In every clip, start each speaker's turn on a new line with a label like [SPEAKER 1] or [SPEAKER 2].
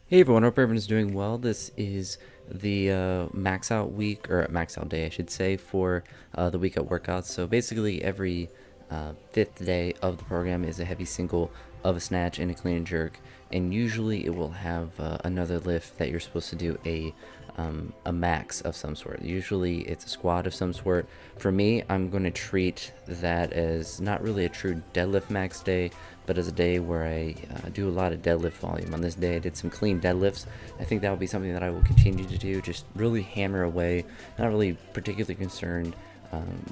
[SPEAKER 1] Hey everyone, hope everyone's doing well. This is the max out week, or max out day, I should say, for the week at workouts. So basically, every fifth day of the program is a heavy single of a snatch and a clean and jerk, and usually it will have another lift that you're supposed to do a max of some sort. Usually it's a squat of some sort. For me, I'm going to treat that as not really a true deadlift max day, but as a day where I do a lot of deadlift volume. On this day, I did some clean deadlifts. I think that will be something that I will continue to do, just really hammer away. Not really particularly concerned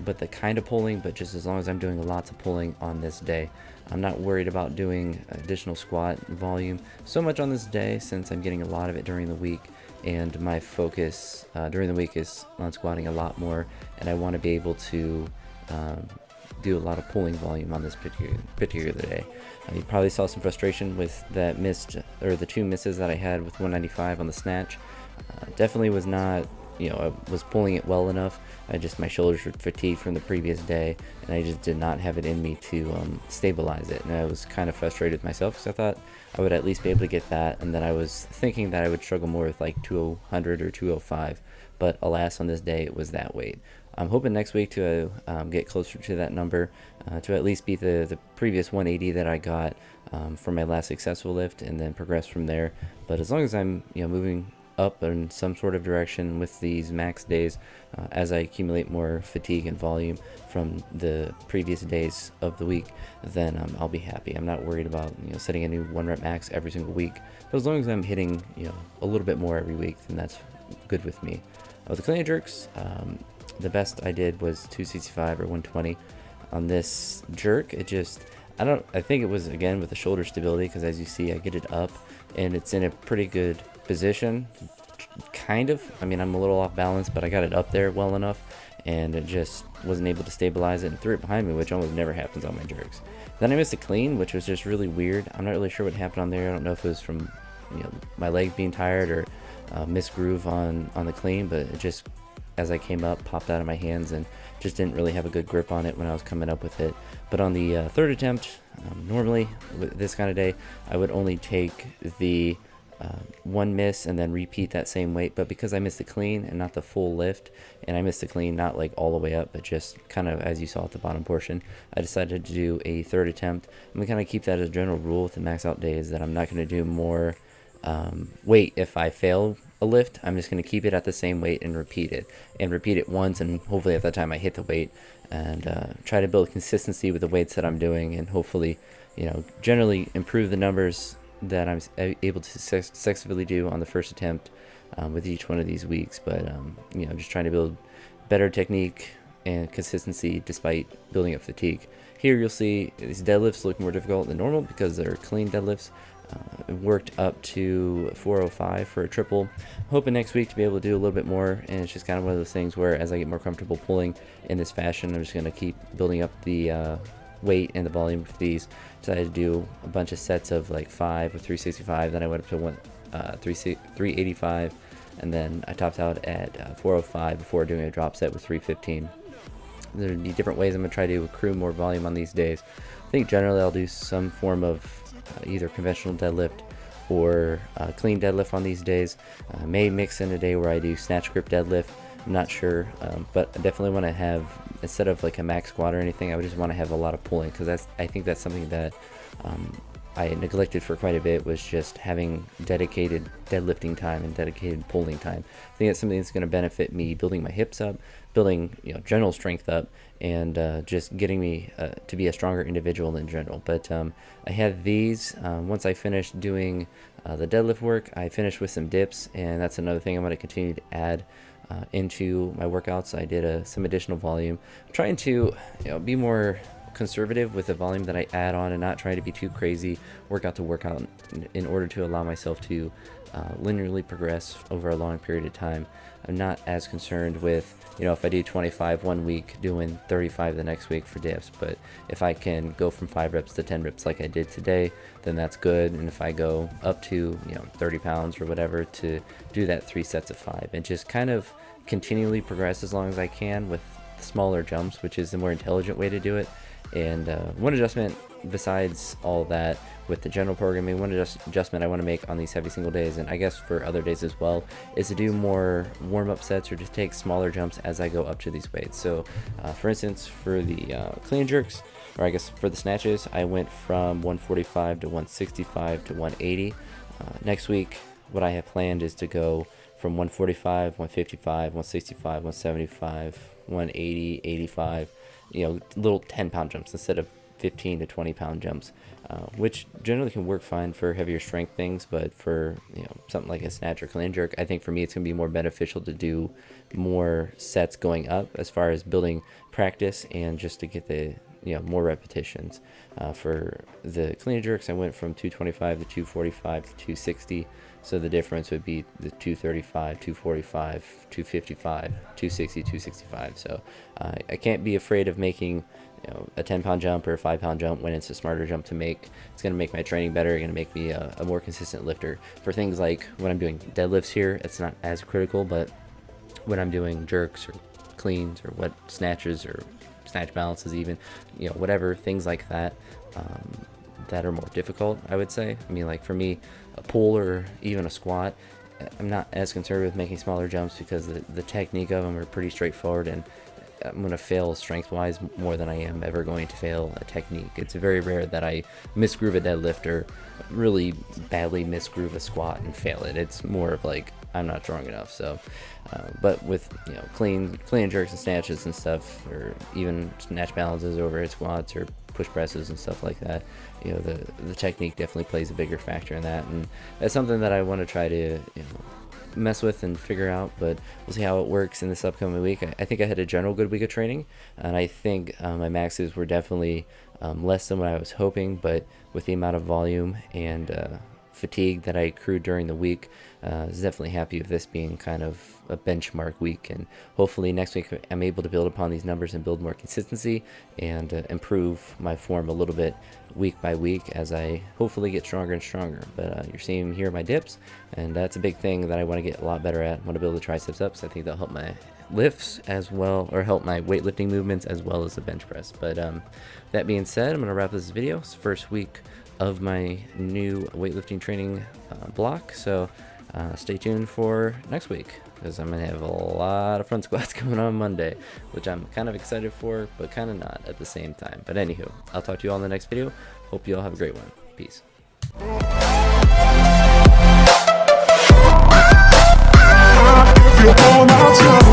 [SPEAKER 1] but the kind of pulling, but just as long as I'm doing lots of pulling on this day. I'm not worried about doing additional squat volume so much on this day, since I'm getting a lot of it during the week, and my focus during the week is on squatting a lot more, and I want to be able to do a lot of pulling volume on this particular day. You probably saw some frustration with that missed, or the two misses that I had with 195 on the snatch. Definitely was not, I was pulling it well enough. My shoulders were fatigued from the previous day, and I just did not have it in me to stabilize it. And I was kind of frustrated with myself, because I thought I would at least be able to get that, and then I was thinking that I would struggle more with like 200 or 205, but alas, on this day it was that weight. I'm hoping next week to get closer to that number, to at least beat the previous 180 that I got for my last successful lift, and then progress from there. But as long as I'm moving up in some sort of direction with these max days, as I accumulate more fatigue and volume from the previous days of the week, then I'll be happy. I'm not worried about setting a new 1 rep max every single week, but as long as I'm hitting a little bit more every week, then that's good with me. With the clean and jerks, the best I did was 265 or 120 on this jerk. I think it was, again, with the shoulder stability, because as you see, I get it up and it's in a pretty good position, kind of. I mean, I'm a little off balance, but I got it up there well enough, and it just wasn't able to stabilize it and threw it behind me, which almost never happens on my jerks. Then I missed a clean, which was just really weird. I'm not really sure what happened on there. I don't know if it was from my leg being tired, or missed groove on the clean, but it just, as I came up, popped out of my hands and just didn't really have a good grip on it when I was coming up with it. But on the third attempt, normally with this kind of day, I would only take the one miss and then repeat that same weight. But because I missed the clean and not the full lift, and I missed the clean not like all the way up, but just kind of as you saw at the bottom portion, I decided to do a third attempt. I'm gonna kind of keep that as a general rule with the max out days, that I'm not going to do more weight if I fail a lift. I'm just going to keep it at the same weight and repeat it once, and hopefully at that time I hit the weight, and try to build consistency with the weights that I'm doing, and hopefully generally improve the numbers that I'm able to successfully do on the first attempt with each one of these weeks. But just trying to build better technique and consistency despite building up fatigue. Here you'll see these deadlifts look more difficult than normal because they're clean deadlifts. Worked up to 405 for a triple. Hoping next week to be able to do a little bit more, and it's just kind of one of those things where as I get more comfortable pulling in this fashion, I'm just going to keep building up the weight and the volume of these. Decided to do a bunch of sets of like 5 or 365, then I went up to 385, and then I topped out at 405 before doing a drop set with 315. There'll be different ways I'm going to try to accrue more volume on these days. I think generally I'll do some form of either conventional deadlift or clean deadlift on these days. May mix in a day where I do snatch grip deadlift. I'm not sure, but I definitely want to have, instead of like a max squat or anything, I would just want to have a lot of pulling, because I think that's something that I neglected for quite a bit, was just having dedicated deadlifting time and dedicated pulling time. I think that's something that's going to benefit me building my hips up, building general strength up, and just getting me to be a stronger individual in general. But I had these, once I finished doing the deadlift work, I finished with some dips, and that's another thing I'm going to continue to add into my workouts. I did some additional volume. I'm trying to be more conservative with the volume that I add on, and not try to be too crazy workout to workout, in order to allow myself to linearly progress over a long period of time. I'm not as concerned with if I do 25 one week, doing 35 the next week for dips. But if I can go from 5 reps to 10 reps like I did today, then that's good. And if I go up to 30 pounds or whatever, to do that 3 sets of 5, and just kind of continually progress as long as I can with smaller jumps, which is the more intelligent way to do it. And one adjustment besides all that, with the general programming, one adjustment I want to make on these heavy single days, and I guess for other days as well, is to do more warm-up sets or just take smaller jumps as I go up to these weights. So for instance, for the clean and jerks, or I guess for the snatches, I went from 145 to 165 to 180. Next week, what I have planned is to go from 145, 155, 165, 175, 180, 85, little 10-pound jumps instead of 15 to 20-pound jumps, which generally can work fine for heavier strength things, but for something like a snatch or clean jerk, I think for me it's going to be more beneficial to do more sets going up as far as building practice and just to get the more repetitions. For the clean jerks, I went from 225 to 245 to 260, so the difference would be the 235, 245, 255, 260, 265. So I can't be afraid of making a 10-pound jump or a 5-pound jump when it's a smarter jump to make. It's going to make my training better, going to make me a more consistent lifter. For things like when I'm doing deadlifts here, it's not as critical, but when I'm doing jerks or cleans or what snatches or snatch balances, even whatever things like that that are more difficult, I would say. I mean, like for me, a pull or even a squat, I'm not as concerned with making smaller jumps because the technique of them are pretty straightforward, and I'm going to fail strength-wise more than I am ever going to fail a technique. It's very rare that I misgroove a deadlift or really badly misgroove a squat and fail it. It's more of like I'm not strong enough. So but with clean and jerks and snatches and stuff, or even snatch balances over head squats or push presses and stuff like that, the technique definitely plays a bigger factor in that, and that's something that I want to try to mess with and figure out, but we'll see how it works in this upcoming week. I think I had a general good week of training, and I think my maxes were definitely less than what I was hoping, but with the amount of volume and fatigue that I accrued during the week, I was definitely happy with this being kind of a benchmark week, and hopefully next week I'm able to build upon these numbers and build more consistency and improve my form a little bit week by week as I hopefully get stronger and stronger. But you're seeing here my dips, and that's a big thing that I want to get a lot better at. I want to build the triceps up, so I think that'll help my lifts as well, or help my weightlifting movements as well as the bench press. But that being said, I'm going to wrap this video. It's the first week of my new weightlifting training block, so stay tuned for next week, because I'm going to have a lot of front squats coming on Monday, which I'm kind of excited for, but kind of not at the same time. But anywho, I'll talk to you all in the next video. Hope you all have a great one. Peace.
[SPEAKER 2] If you want, I'll